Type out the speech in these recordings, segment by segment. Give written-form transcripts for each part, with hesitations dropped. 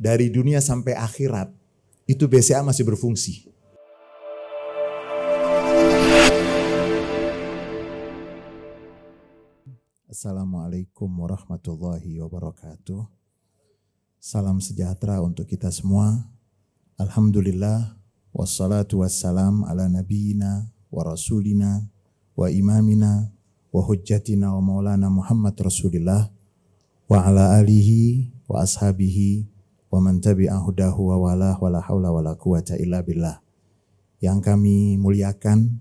dari dunia sampai akhirat, itu BCA masih berfungsi. Assalamualaikum warahmatullahi wabarakatuh. Salam sejahtera untuk kita semua. Alhamdulillah, wassalatu wassalam ala nabiyina wa rasulina wa imamina wa hujjatina wa maulana Muhammad Rasulillah wa ala alihi wa ashabihi wa man tabi'a hudahu wa wala hawla wa la quwata illa billah. Yang kami muliakan,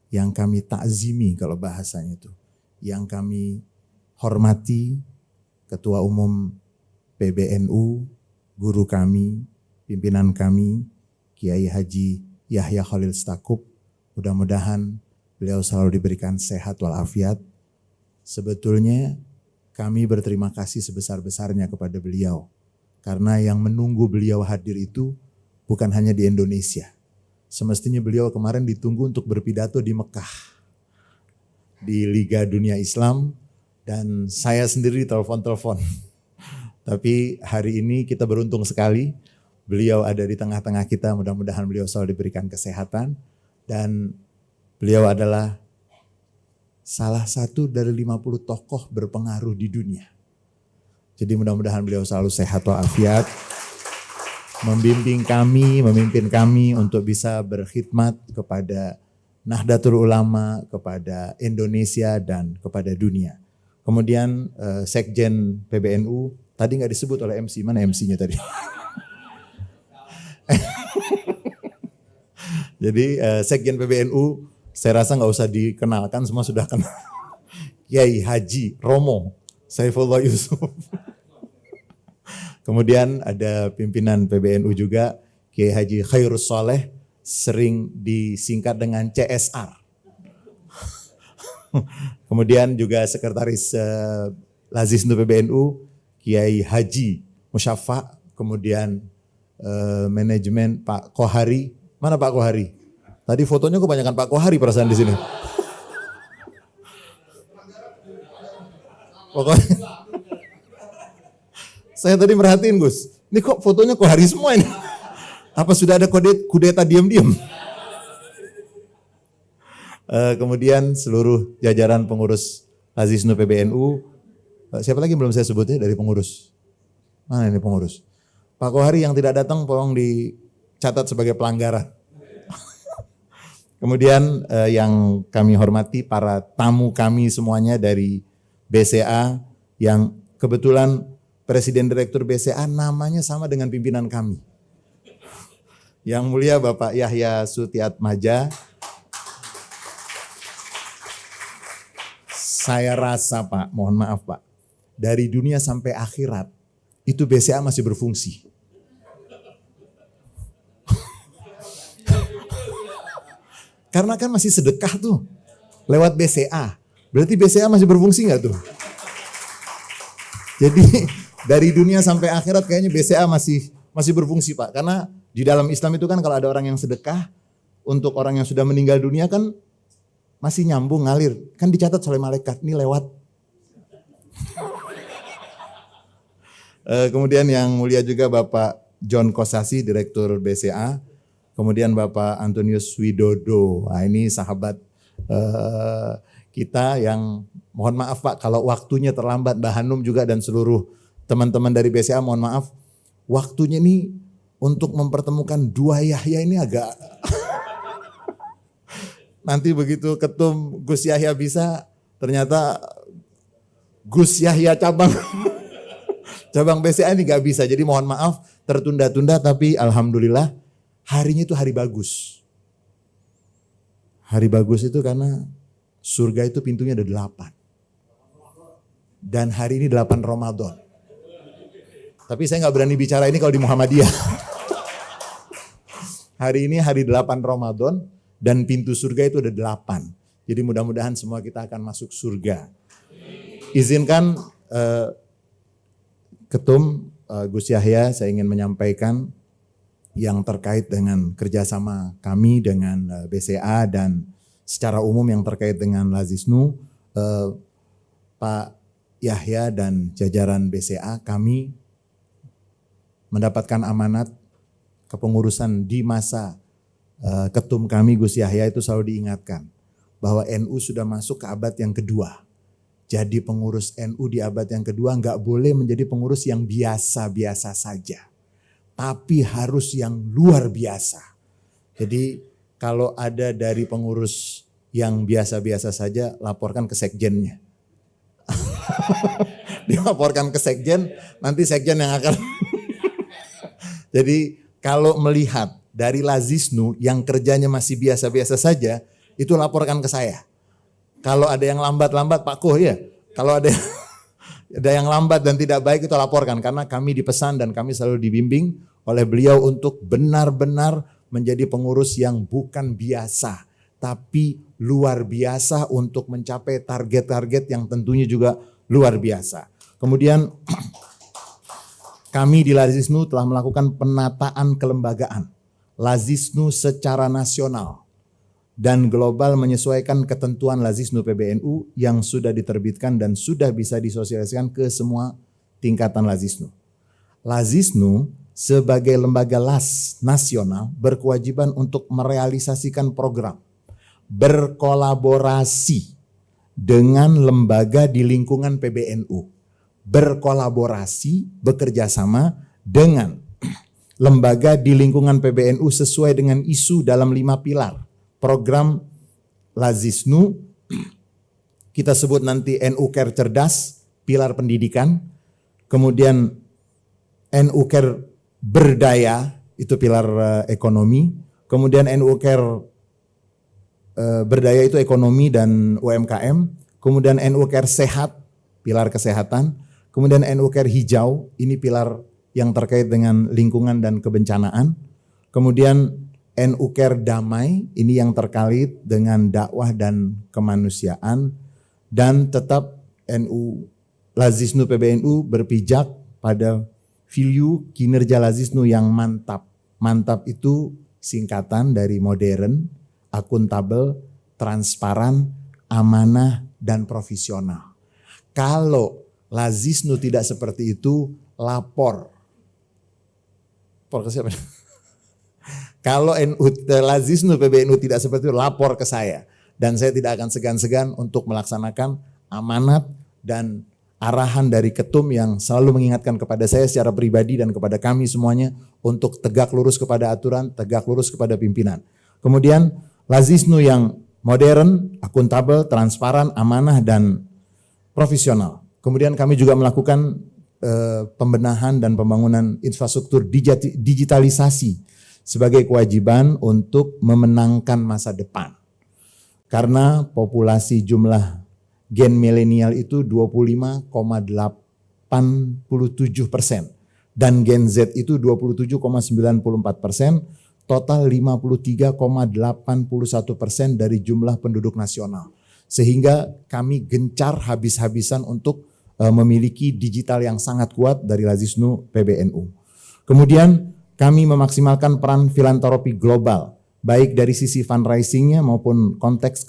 yang kami ta'zimi kalau bahasanya itu, yang kami hormati Ketua Umum PBNU, guru kami, pimpinan kami, Kiai Haji Yahya Khalil Stakuf. Mudah-mudahan beliau selalu diberikan sehat walafiat. Sebetulnya kami berterima kasih sebesar-besarnya kepada beliau. Karena yang menunggu beliau hadir itu bukan hanya di Indonesia. Semestinya beliau kemarin ditunggu untuk berpidato di Mekah, di Liga Dunia Islam, dan saya sendiri telepon-telepon. Tapi hari ini kita beruntung sekali, beliau ada di tengah-tengah kita, mudah-mudahan beliau selalu diberikan kesehatan. Dan beliau adalah salah satu dari 50 tokoh berpengaruh di dunia. Jadi mudah-mudahan beliau selalu sehat walafiat, membimbing kami, memimpin kami untuk bisa berkhidmat kepada Nahdlatul Ulama, kepada Indonesia dan kepada dunia. Kemudian Sekjen PBNU, tadi nggak disebut oleh MC, mana MC-nya tadi? Jadi Sekjen PBNU, saya rasa nggak usah dikenalkan, semua sudah kenal. Kiai Haji Romo Saifullah Yusuf. Kemudian ada pimpinan PBNU juga, Kiai Haji Khairus Sholeh, sering disingkat dengan CSR. Kemudian juga Sekretaris Lazisnu PBNU, Kiai Haji Musyafa. Kemudian manajemen Pak Kohari. Mana Pak Kohari? Tadi fotonya kebanyakan Pak Kohari perasaan di sini. Pokoknya saya tadi merhatiin Gus, ini kok fotonya Kohari semua ini? Apa sudah ada kudeta diam-diam? Kemudian seluruh jajaran pengurus Lazisnu PBNU, siapa lagi belum saya sebut ya dari pengurus? Mana ini pengurus? Pak Kohari yang tidak datang tolong dicatat sebagai pelanggaran. Kemudian yang kami hormati para tamu kami semuanya dari BCA, yang kebetulan Presiden Direktur BCA namanya sama dengan pimpinan kami. Yang mulia Bapak Yahya Sutiatmaja. Saya rasa Pak, mohon maaf Pak, dari dunia sampai akhirat itu BCA masih berfungsi. Karena kan masih sedekah tuh lewat BCA. Berarti BCA masih berfungsi nggak tuh? Jadi dari dunia sampai akhirat kayaknya BCA masih berfungsi Pak. Karena di dalam Islam itu kan kalau ada orang yang sedekah untuk orang yang sudah meninggal dunia kan masih nyambung, ngalir. Kan dicatat oleh malaikat, ini lewat. Kemudian yang mulia juga Bapak John Kosasi, Direktur BCA. Kemudian Bapak Antonius Widodo. Nah, ini sahabat kita yang mohon maaf Pak kalau waktunya terlambat. Mbak Hanum juga dan seluruh teman-teman dari BCA mohon maaf. Waktunya ini untuk mempertemukan dua Yahya ini agak... Nanti begitu ketum Gus Yahya bisa, ternyata Gus Yahya cabang BCA ini gak bisa. Jadi mohon maaf tertunda-tunda, tapi alhamdulillah harinya itu hari bagus. Hari bagus itu karena surga itu pintunya ada 8. Dan hari ini 8 Ramadan. Tapi saya gak berani bicara ini kalau di Muhammadiyah. Hari ini hari 8 Ramadan. Dan pintu surga itu ada 8. Jadi mudah-mudahan semua kita akan masuk surga. Izinkan Ketum Gus Yahya, saya ingin menyampaikan yang terkait dengan kerjasama kami dengan BCA dan secara umum yang terkait dengan Lazisnu. Pak Yahya dan jajaran BCA, kami mendapatkan amanat kepengurusan di masa ketum kami Gus Yahya itu selalu diingatkan bahwa NU sudah masuk ke abad yang kedua. Jadi pengurus NU di abad yang kedua nggak boleh menjadi pengurus yang biasa-biasa saja. Tapi harus yang luar biasa. Jadi kalau ada dari pengurus yang biasa-biasa saja, laporkan ke sekjennya. Dilaporkan ke sekjen, nanti sekjen yang akan. Jadi kalau melihat dari Lazisnu yang kerjanya masih biasa-biasa saja, itu laporkan ke saya. Kalau ada yang lambat-lambat, Pak Kuh ya. Kalau ada yang lambat dan tidak baik itu laporkan. Karena kami dipesan dan kami selalu dibimbing oleh beliau untuk benar-benar menjadi pengurus yang bukan biasa. Tapi luar biasa untuk mencapai target-target yang tentunya juga luar biasa. Kemudian kami di Lazisnu telah melakukan penataan kelembagaan. Lazisnu secara nasional dan global menyesuaikan ketentuan Lazisnu PBNU yang sudah diterbitkan dan sudah bisa disosialisasikan ke semua tingkatan Lazisnu. Lazisnu sebagai lembaga las nasional berkewajiban untuk merealisasikan program, berkolaborasi dengan lembaga di lingkungan PBNU. Berkolaborasi, bekerja sama dengan lembaga di lingkungan PBNU sesuai dengan isu dalam 5 pilar. Program Lazisnu, kita sebut nanti NU Care Cerdas, pilar pendidikan. Kemudian NU Care Berdaya, itu pilar ekonomi. Kemudian NU Care Berdaya itu ekonomi dan UMKM. Kemudian NU Care Sehat, pilar kesehatan. Kemudian NU Care Hijau, ini pilar yang terkait dengan lingkungan dan kebencanaan. Kemudian NU Care Damai, ini yang terkait dengan dakwah dan kemanusiaan. Dan tetap NU Lazisnu PBNU berpijak pada value kinerja Lazisnu yang mantap. Mantap itu singkatan dari modern, akuntabel, transparan, amanah, dan profesional. Kalau Lazisnu tidak seperti itu, lapor. Lapor ke siapa? Kalau Lazisnu PBNU tidak seperti itu, lapor ke saya. Dan saya tidak akan segan-segan untuk melaksanakan amanat dan arahan dari ketum yang selalu mengingatkan kepada saya secara pribadi dan kepada kami semuanya untuk tegak lurus kepada aturan, tegak lurus kepada pimpinan. Kemudian Lazisnu yang modern, akuntabel, transparan, amanah, dan profesional. Kemudian kami juga melakukan pembenahan dan pembangunan infrastruktur digitalisasi sebagai kewajiban untuk memenangkan masa depan. Karena populasi jumlah gen milenial itu 25,87% dan gen Z itu 27,94%, total 53,81% dari jumlah penduduk nasional. Sehingga kami gencar habis-habisan untuk memiliki digital yang sangat kuat dari Lazisnu PBNU. Kemudian kami memaksimalkan peran filantropi global, baik dari sisi fundraisingnya maupun konteks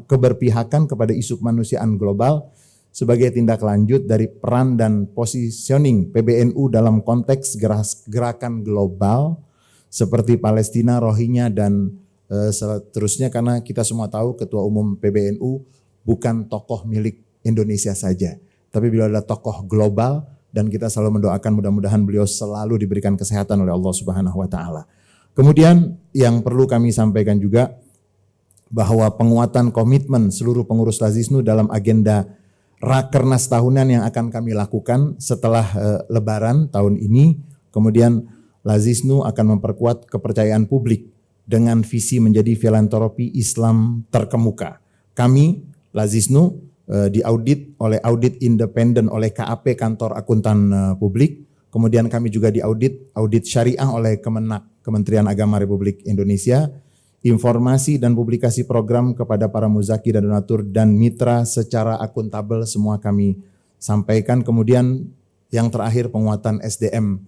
keberpihakan kepada isu kemanusiaan global sebagai tindak lanjut dari peran dan positioning PBNU dalam konteks gerakan global seperti Palestina, Rohingya, dan seterusnya. Karena kita semua tahu Ketua Umum PBNU bukan tokoh milik Indonesia saja, tapi beliau adalah tokoh global dan kita selalu mendoakan mudah-mudahan beliau selalu diberikan kesehatan oleh Allah Subhanahu wa taala. Kemudian yang perlu kami sampaikan juga bahwa penguatan komitmen seluruh pengurus Lazisnu dalam agenda Rakernas tahunan yang akan kami lakukan setelah Lebaran tahun ini. Kemudian Lazisnu akan memperkuat kepercayaan publik dengan visi menjadi filantropi Islam terkemuka. Kami Lazisnu diaudit oleh audit independen oleh KAP Kantor Akuntan Publik. Kemudian kami juga audit syariah oleh Kementerian Agama Republik Indonesia. Informasi dan publikasi program kepada para muzaki dan donatur dan mitra secara akuntabel semua kami sampaikan. Kemudian yang terakhir penguatan SDM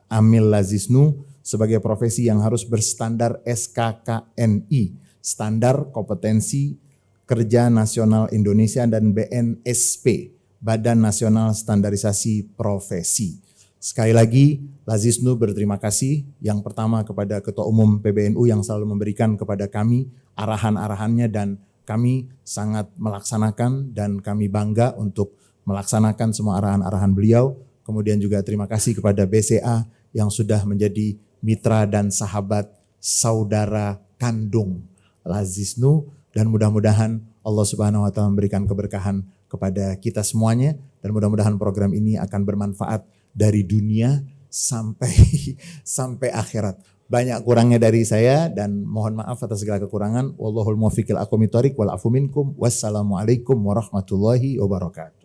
Amil Lazisnu sebagai profesi yang harus berstandar SKKNI, Standar Kompetensi Kerja Nasional Indonesia, dan BNSP, Badan Nasional Standarisasi Profesi. Sekali lagi, Lazisnu berterima kasih yang pertama kepada Ketua Umum PBNU yang selalu memberikan kepada kami arahan-arahannya dan kami sangat melaksanakan dan kami bangga untuk melaksanakan semua arahan-arahan beliau. Kemudian juga terima kasih kepada BCA yang sudah menjadi mitra dan sahabat saudara kandung Lazisnu, dan mudah-mudahan Allah Subhanahu wa taala memberikan keberkahan kepada kita semuanya dan mudah-mudahan program ini akan bermanfaat dari dunia sampai akhirat. Banyak kurangnya dari saya dan mohon maaf atas segala kekurangan. Wallahul muwaffiq ila aqwamit thoriq wal afu minkum. Wassalamualaikum warahmatullahi wabarakatuh.